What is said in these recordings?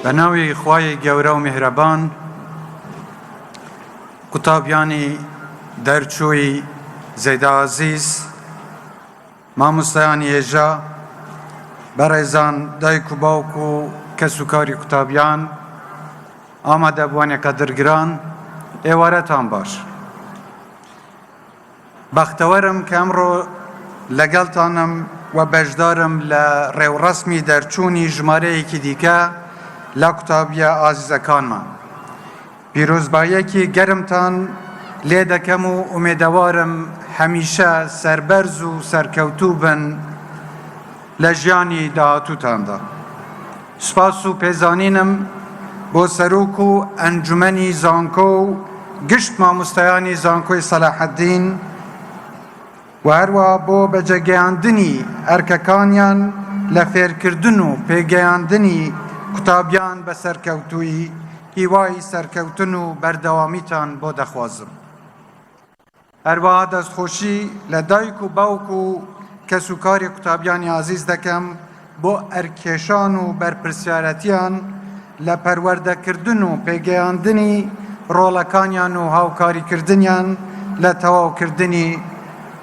بەناوی خوای گەورە و میهرەبان قوتابیانی دەرچووی زەیدە عەزیز مامۆستایانی هێژە بەڕێزان دایک و باوک و کەس و کاری قوتابیان ئامادەبووانێکە دەرگران ئێوارەتان باش بەختەوەرم کە ئەمڕۆ لەگەڵتانم و بەشدارم لە ڕێوڕەسمی دەرچوونی ژمارەیەکی دیکە لە قوتابیە ئازیزەکانمان پیرۆزباییەکی گەرمتان لێ دەکەم و ئومێدەوارم هەمیشە سەربەرز و سەرکەوتوو بن لە ژیانی داهاتووتاندا. سوپاس و پێزانینم بۆ سەرۆک و ئەنجومەنی زانکۆ و گشت مامۆستایانی زانکۆی سەلاحەددین و هەروە بۆ بەجێگەیاندنی ئەرکەکانیان لە فێرکردن و پێگەیاندنی قوتابیان بە سەرکەوتووی هیوای سەرکەوتن و بەردەوامیتان بۆ دەخوازم. هەروەها دەستخۆشی لە دایک و باوک و کەس و کاری قوتابیانی عەزیز دەکەم بۆ ئەرکێشان و بەرپرسیارەتیان لە پەروەردەکردن و پێگەیاندنی ڕۆڵەکانیان و هاوکاریکردنیان لە تەواوکردنی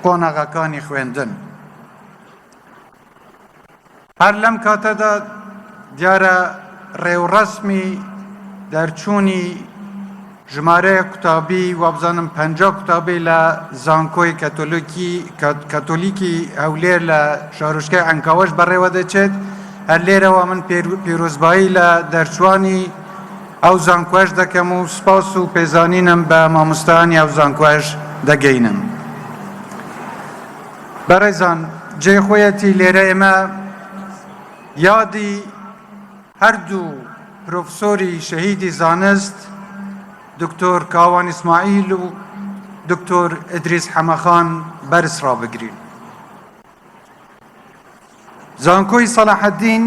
قۆنەغەکانی خوێندن. هەر لەم کاتەدا دیارە ڕێوڕەسمی دەرچوونی ژمارەیە قوتابی وابزانم 50 قوتابی لە زانکۆی کەتۆلیکی هەولێر لە شارۆچکەی عەنکاوەش بەڕێوە دەچێت. هەر لێرەوە من پیرۆزبایی لە دەرچوانی ئەو زانکۆش دەکەم و سپاس و پێزانینم بە مامۆستایانی ئەو زانکۆش دەگەینم. بەڕێزان جێخۆیەتی لێرە ئێمە یادی هەردوو پرۆفسۆری شەهیدی زانست دکتۆر کاوان ئیسماعیل و دکتۆر ئیدریس حەمەخان بەرز ڕابگرین. زانکۆی سەلاحەددین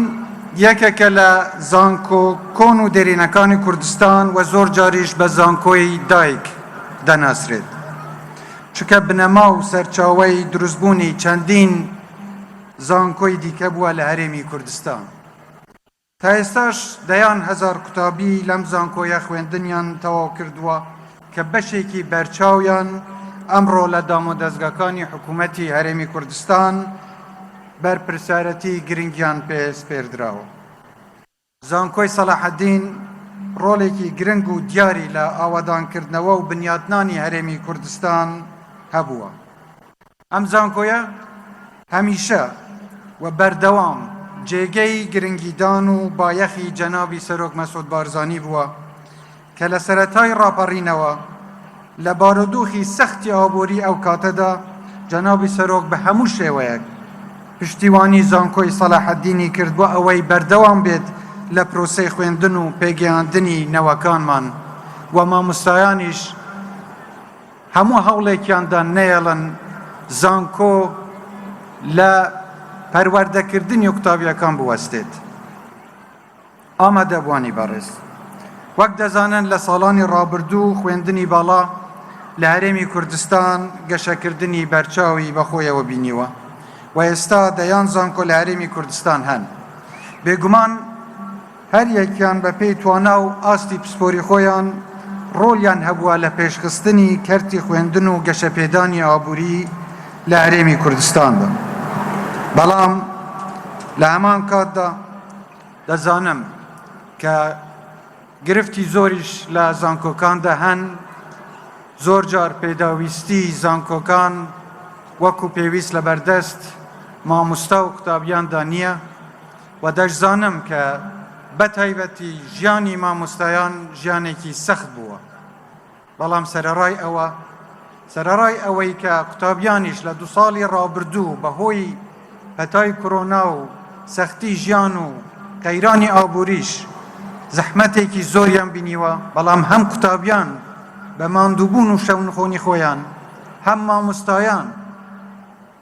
یەکێکە لە زانکۆکۆن و دێرینەکانی کوردستان و زۆر جاریش بە زانکۆی دایک دەناسرێت چونکە بنەما و سەرچاوەی دروستبوونی چەندین زانکۆی دیکە بووە لە هەرێمی کوردستان. تا ئێستاش دەیان هەزار قوتابی لەم زانکۆیە خوێندنیان تەواو کردووە کە بەشێکی بەرچاویان ئەمڕۆ لە دامۆدەزگاکانی حکوومەتی هەرێمی کوردستان بەرپرسیارەتی گرنگیان پێسپێردراوە. زانکۆی سەلاحەددین ڕۆڵێکی گرنگ و دیاری لە ئاوادانکردنەوە و بنیادنانی هەرێمی کوردستان هەبووە. ئەم زانکۆیە هەمیشە و بەردەوام جێگەی گرنگیدان و بایەخی جەنابی سەرۆک مەسعود بارزانی بووە کە لە سەرەتای ڕاپەڕینەوە لە بارودۆخی سەختی ئابووری ئەو کاتەدا جەنابی سەرۆک بە هەموو شێوەیەک پشتیوانی زانکۆی سەلاحەددینی کرد بۆ ئەوەی بەردەوام بێت لە پرۆسەی خوێندن و پێگەیاندنی نەوەکانمان و مامۆستایانیش هەموو هەوڵێکیاندا نەیەڵن زانکۆ لە پەروەردەکردنی قوتابیەکان بوەستێت. ئامادەبوانی بەڕێز وەک دەزانن لە ساڵانی ڕابردوو خوێندنی باڵا لە هەرێمی کوردستان گەشەکردنی بەرچاوی بەخۆیەوە بینیوە و ئێستا دەیان زانکۆ لە هەرێمی کوردستان هەن. بێگومان هەر یەکیان بە پێی توانا و ئاستی پسپۆری خۆیان ڕۆڵیان هەبووە لە پێشخستنی کەرتی خوێندن و گەشەپێدانی ئابووری لە هەرێمی کوردستاندا. بەڵام لە هەمان کاتدا دەزانم کە گرفتی زۆریش لە زانکۆکاندا هەن. زۆر جار پێداویستی زانکۆکان وەکو پێویست لە بەردەست مامۆستا و قوتابیاندا نییە و دەشزانم کە بەتایبەتی ژیانی مامۆستایان ژیانێکی سەخت بووە. بەڵام سەرەڕای ئەوەی کە قوتابیانیش لە 2 ساڵی ڕابردوو بەهۆی هەتای کۆرۆنا و سەختی ژیان و قەیرانی ئابووریش زەحمەتێکی زۆریان بینیوە، بەڵام هەم قوتابیان بە ماندووبوون و شەونخۆنی خۆیان هەم مامۆستایان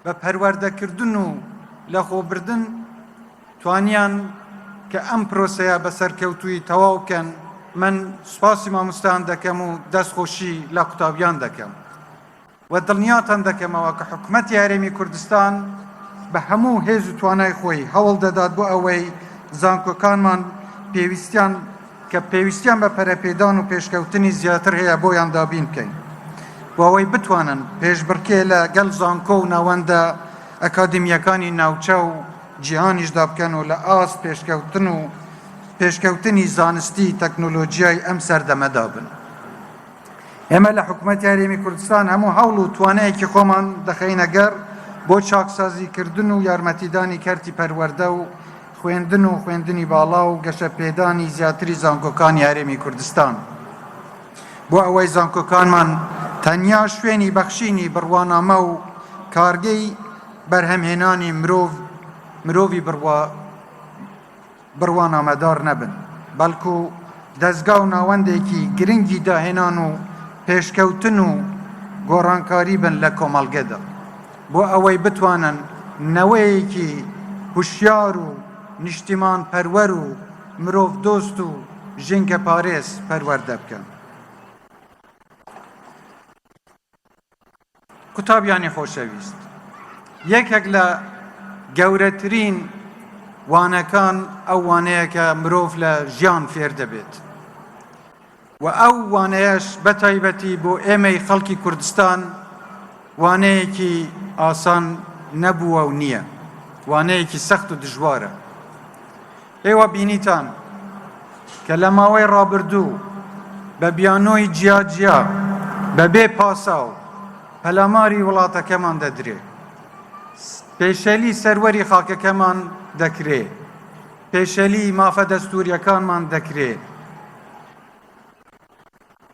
بە پەروەردەکردن و لە خۆبردن توانیان کە ئەم پرۆسەیە بە سەرکەوتووی تەواو بکەن. من سوپاسی مامۆستایان دەکەم و دەستخۆشی لە قوتابیان دەکەم و دڵنیاتان دەکەمەوە کە حکوومەتی هەرێمی کوردستان بە هەموو هێز و توانای خۆی هەوڵ دەدات بۆ ئەوەی زانکۆکانمان پێویستیان بە پەرەپێدان و پێشکەوتنی زیاتر هەیە بۆیان دابین بکەین بۆ ئەوەی بتوانن پێشبڕکێ لە گەل زانکۆ و ناوەندە ئەکادمیەکانی ناوچە و جیهانیشدا بکەن و لە ئاست پێشکەوتنی زانستی تەکنۆلۆژیای ئەم سەردەمەدا بن. ئێمە لە حکوومەتی هەرێمی کوردستان هەموو هەوڵ و توانەیەکی خۆمان دەخەینە گەر بۆ چاکسازیکردن و یارمەتیدانی کەرتی پەروەردە و خوێندنی باڵا و گەشەپێدانی زیاتری زانکۆکانی هەرێمی کوردستان بۆ ئەوەی زانکۆکانمان تەنیا شوێنی بەخشینی بڕوانامە و کارگەی بەرهەمهێنانی مرۆڤی بڕوانامەدار نەبن، بەڵکو دەستگا و ناوەندێکی گرنگی داهێنان و پێشکەوتن و گۆڕانکاری بن لە کۆمەڵگەدا بۆ ئەوەی بتوانن نەوەیەکی هوشیار و نیشتیمان پەروەر و مرۆڤ دۆست و ژینگە پارێز پەروەردە بکەن. قوتابیانی خۆشەویست، یەکێک لە گەورەترین وانەکان ئەو وانەیە کە مرۆڤ لە ژیان فێر دەبێت و ئەو وانەیەش بەتایبەتی بۆ ئێمەی خەڵکی کوردستان وانەیەکی ئاسان نەبووە و نییە، وانەیەکی سەخت و دژوارە. ئێوە بینیتان کە لە ماوەی ڕابردوو بە بیانۆی جیاجیا بەبێ پاساو پەلاماری وڵاتەکەمان دەدرێت، پێشەلی سەروەری خاکەکەمان دەکرێت، پێشەلی مافە دەستوریەکانمان دەکرێت.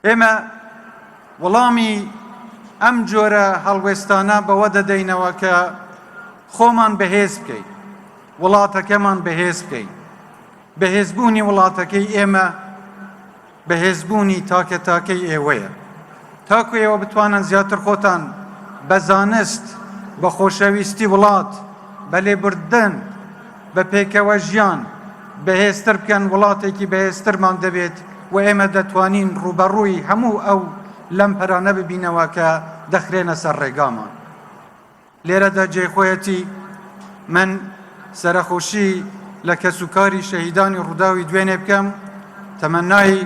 ئێمە وەڵامی ئەم جۆرە هەڵوێستانە بەوە دەدەینەوە کە خۆمان بەهێز بکەین، وڵاتەکەمان بەهێز بکەین. بەهێزبوونی وڵاتەکەی ئێمە بەهێزبوونی تاکەتاکەی ئێوەیە. تاکو ئێوە بتوانن زیاتر خۆتان بە زانست، بە خۆشەویستی وڵات، بە لێبوردن، بە پێکەوە ژیان بەهێزتر بکەن، وڵاتێکی بەهێزترمان دەبێت و ئێمە دەتوانین ڕوبەڕووی هەموو ئەو لەمپەرانە ببینەوە کە دەخرێنە سەر ڕێگامان. لێرەدا جێخۆیەتی من سەرخۆشی لە کەسوکاری شەهیدانی ڕووداوی دوێنێ بکەم، تەمەنای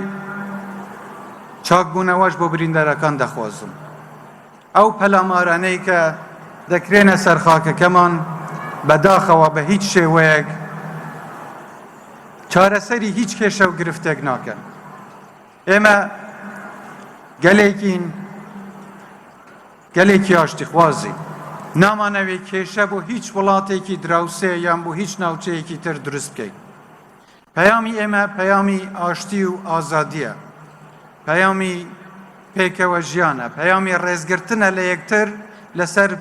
چاکبوونەوەش بۆ بریندەرەکان دەخوازم. ئەو پەلامارانەی کە دەکرێنە سەر خاکەکەمان بەداخەوە بە هیچ شێوەیەک چارەسەری هیچ کێشە و گرفتێک ناکەن. ئێمە گەلێکی ئاشتیخوازی نامانەوێ کێشە بۆ هیچ وڵاتێکی دراوسێ یان بۆ هیچ ناوچەیەکی تر دروست بکەین. پەیامی ئێمە پەیامی ئاشتی و ئازادیە، پەیامی پێکەوە ژیانە، پەیامی ڕێزگرتنە لە یەکتر لەسەر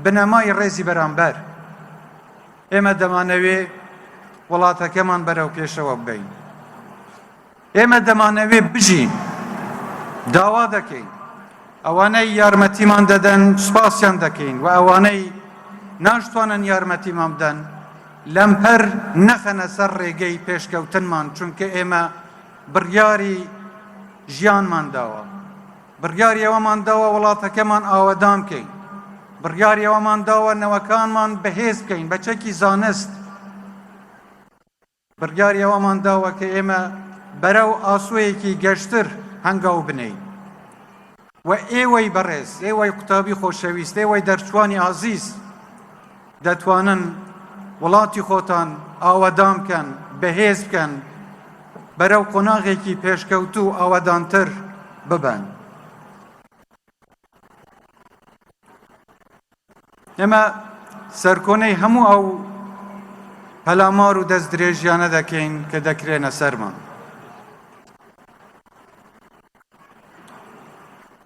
بنەمای ڕێزی بەرامبەر. ئێمە دەمانەوێ وڵاتەکەمان بەرەو پێشەوە ببەین. ئێمە دەمانەوێ بژین، داوا دەکەین. ئەوانەی یارمەتیمان دەدەن سوپاسیان دەکەین و ئەوانەی ناشتوانن یارمەتیمان بدەن لەمپەر نەخەنە سەر ڕێگەی پێشکەوتنمان، چونکە ئێمە بڕیاری ژیانمان داوە، بڕیاری ئەوەمان داوە وڵاتەکەمان ئاوەدان بکەین، بڕیاری ئەوەمان داوە نەوەکانمان بەهێز بکەین بە چەکی زانست، بڕیاری ئەوەمان داوە کە ئێمە بەرەو ئاسوویەکی گەشتر هەنگاو بنین. و ئێوەی بەڕێز، ئێوەی قوتابی خۆشەویست، ئێوەی دەرچوانی عزیز دەتوانن وڵاتی خۆتان ئاوەدان بکەن، بەهێز بکەن، بەرەو قۆناغێکی پێشکەوت و ئاوەدانتر ببەن. ئێمە سەرکۆنەی هەموو ئەو پەلامار و دەست درێژیانە دەکەین کە دەکرێنە سەرمان.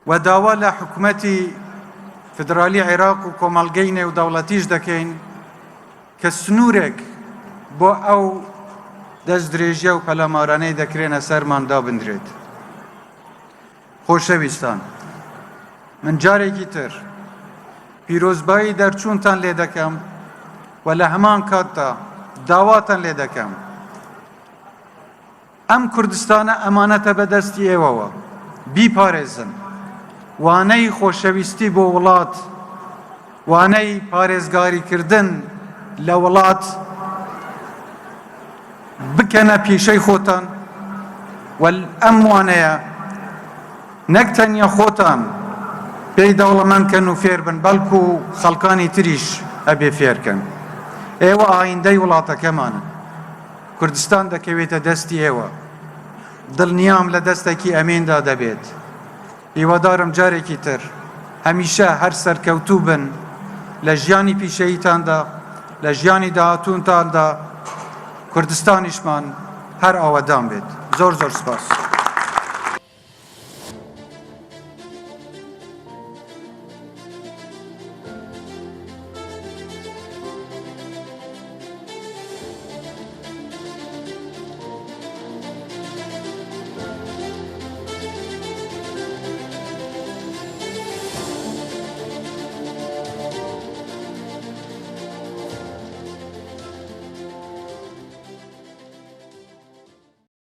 و داوا لە حکوومەتی فدرالی عێراق و کۆمەڵگەی نێودەوڵەتیش دەکەین کە سنوورێک بۆ ئەو دەست درێژیە و پەلامارانەی دەکرێنە سەرمان دابدرێت. خۆشەویستان، من جارێکی تر پیرۆزبایی دەرچوونتان لێ دەکەم و لە هەمان کاتدا داواتان لێ دەکەم ئەم کوردستانە ئەمانەتە بەدەستی ئێوەوە، بیپارێزن، وانەی خۆشەویستی بۆ وڵات، وانەی پارێزگاریکردن لە وڵات بکەنە پیشەی خۆتان ئەم وانەیە نەک تەنیا خۆتان پێی دەوڵەمەندکەن و فێر بن بەڵکو و خەڵکانی تریش ئەبێ فێرکەن. ئێوە ئایندەی وڵاتەکەمانن. کوردستان دەکەوێتە دەستی ئێوە. دڵنیام لە دەستێکی ئەمێندا دەبێت. هیوادارم جارێکی تر هەمیشە هەر سەرکەوتوو بن لە ژیانی پیشەییتاندا، لە ژیانی داهاتوونتاندا، کوردستانیشمان هەر ئاوەدان بێت. زۆر زۆر سپاس.